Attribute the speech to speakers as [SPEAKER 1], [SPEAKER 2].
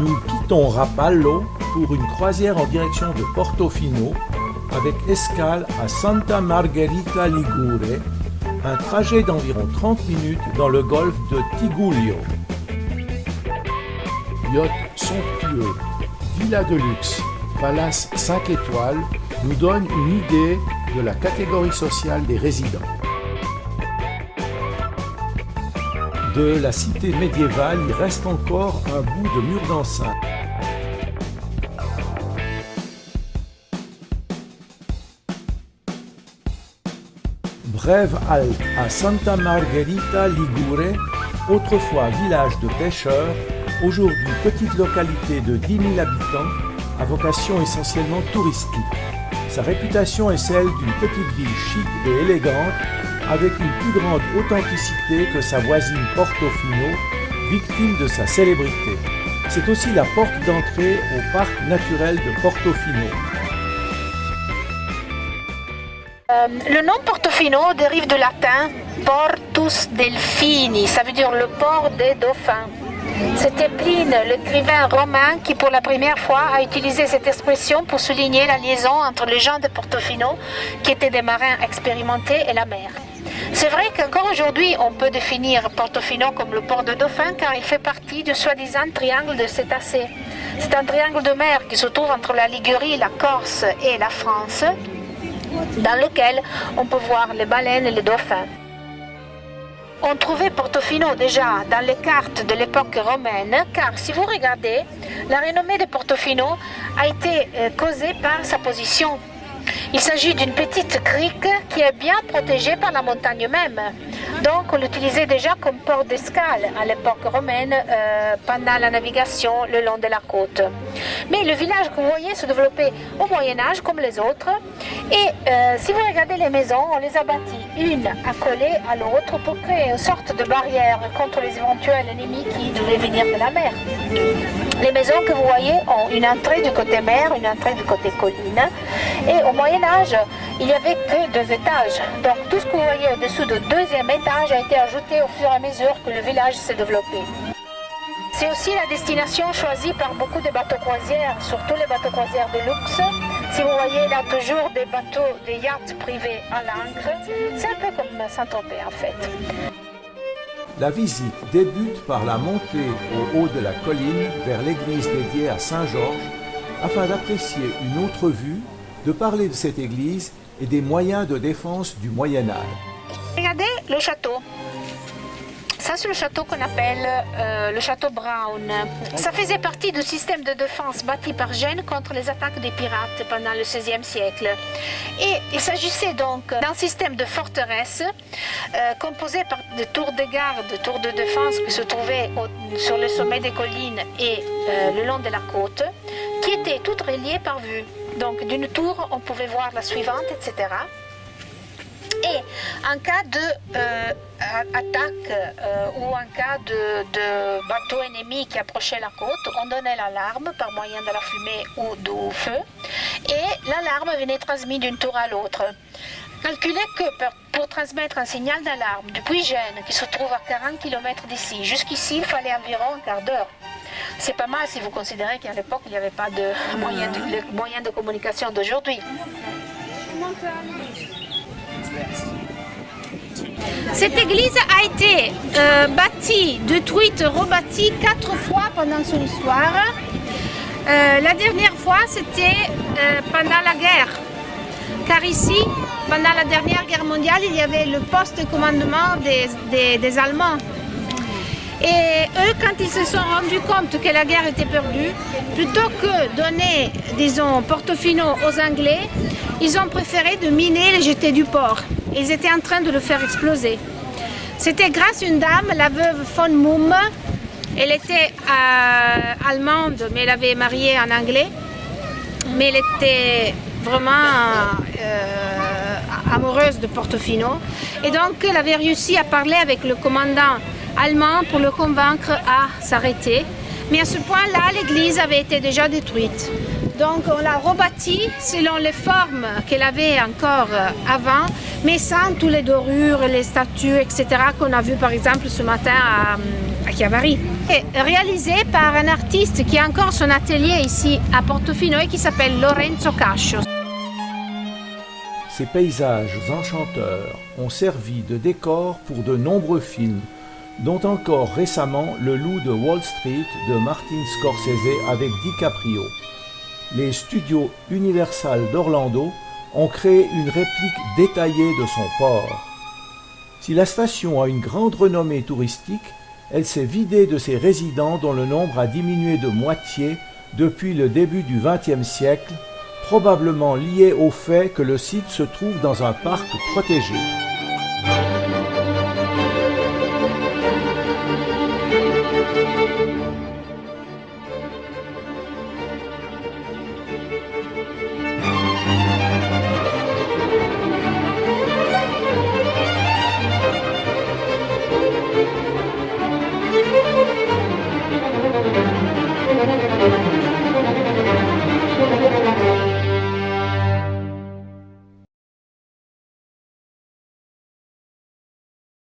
[SPEAKER 1] Nous quittons Rapallo pour une croisière en direction de Portofino avec escale à Santa Margherita Ligure, un trajet d'environ 30 minutes dans le golfe de Tigullio. Yacht somptueux, villa de luxe, palace 5 étoiles nous donne une idée de la catégorie sociale des résidents. De la cité médiévale, il reste encore un bout de mur d'enceinte. Brève halte à Santa Margherita Ligure, autrefois village de pêcheurs, aujourd'hui petite localité de 10 000 habitants à vocation essentiellement touristique. Sa réputation est celle d'une petite ville chic et élégante avec une plus grande authenticité que sa voisine Portofino, victime de sa célébrité. C'est aussi la porte d'entrée au parc naturel de Portofino.
[SPEAKER 2] Le nom Portofino dérive du latin Portus Delphini, ça veut dire le port des dauphins. C'était Pline, l'écrivain romain, qui pour la première fois a utilisé cette expression pour souligner la liaison entre les gens de Portofino, qui étaient des marins expérimentés, et la mer. C'est vrai qu'encore aujourd'hui, on peut définir Portofino comme le port de dauphins car il fait partie du soi-disant triangle de cétacés. C'est un triangle de mer qui se trouve entre la Ligurie, la Corse et la France, dans lequel on peut voir les baleines et les dauphins. On trouvait Portofino déjà dans les cartes de l'époque romaine, car si vous regardez, la renommée de Portofino a été causée par sa position. Il s'agit d'une petite crique qui est bien protégée par la montagne même. Donc on l'utilisait déjà comme port d'escale à l'époque romaine pendant la navigation le long de la côte. Mais le village que vous voyez se développait au Moyen-Âge comme les autres. Et si vous regardez les maisons, on les a bâties une accolée à l'autre pour créer une sorte de barrière contre les éventuels ennemis qui devaient venir de la mer. Les maisons que vous voyez ont une entrée du côté mer, une entrée du côté colline. Et au Moyen-Âge, il n'y avait que 2 étages. Donc tout ce que vous voyez au-dessous du 2e étage a été ajouté au fur et à mesure que le village s'est développé. C'est aussi la destination choisie par beaucoup de bateaux croisières, surtout les bateaux croisières de luxe. Si vous voyez là toujours des bateaux, des yachts privés à l'ancre, c'est un peu comme Saint-Tropez en fait.
[SPEAKER 1] La visite débute par la montée au haut de la colline vers l'église dédiée à Saint-Georges afin d'apprécier une autre vue, de parler de cette église et des moyens de défense du Moyen-Âge.
[SPEAKER 2] Regardez le château. Ça, c'est le château qu'on appelle le château Brown. Ça faisait partie du système de défense bâti par Gênes contre les attaques des pirates pendant le XVIe siècle. Et il s'agissait donc d'un système de forteresse composé par des tours de garde, des tours de défense qui se trouvaient sur le sommet des collines et le long de la côte, qui étaient toutes reliées par vue. Donc d'une tour, on pouvait voir la suivante, etc. Et en cas d'attaque ou en cas de bateau ennemi qui approchait la côte, on donnait l'alarme par moyen de la fumée ou du feu et l'alarme venait transmise d'une tour à l'autre. Calculez que pour transmettre un signal d'alarme depuis Gênes, qui se trouve à 40 km d'ici, jusqu'ici, il fallait environ un quart d'heure. C'est pas mal si vous considérez qu'à l'époque, il n'y avait pas de moyens de communication d'aujourd'hui. Cette église a été bâtie, détruite, rebâtie 4 fois pendant son histoire. La dernière fois, c'était pendant la guerre. Car ici, pendant la dernière guerre mondiale, il y avait le poste de commandement des Allemands. Et eux, quand ils se sont rendus compte que la guerre était perdue, plutôt que donner, disons, Portofino aux Anglais, ils ont préféré de miner et le jeter du port. Ils étaient en train de le faire exploser. C'était grâce à une dame, la veuve von Mumm. Elle était allemande, mais elle avait marié un Anglais. Mais elle était vraiment amoureuse de Portofino. Et donc, elle avait réussi à parler avec le commandant allemand pour le convaincre à s'arrêter. Mais à ce point-là, l'église avait été déjà détruite. Donc on l'a rebâtie selon les formes qu'elle avait encore avant, mais sans tous les dorures, les statues, etc. qu'on a vu par exemple ce matin à Chiavari. Et réalisé par un artiste qui a encore son atelier ici à Portofino et qui s'appelle Lorenzo Cascio.
[SPEAKER 1] Ces paysages enchanteurs ont servi de décor pour de nombreux films, dont encore récemment Le Loup de Wall Street de Martin Scorsese avec DiCaprio. Les studios Universal d'Orlando ont créé une réplique détaillée de son port. Si la station a une grande renommée touristique, elle s'est vidée de ses résidents dont le nombre a diminué de moitié depuis le début du XXe siècle, probablement lié au fait que le site se trouve dans un parc protégé.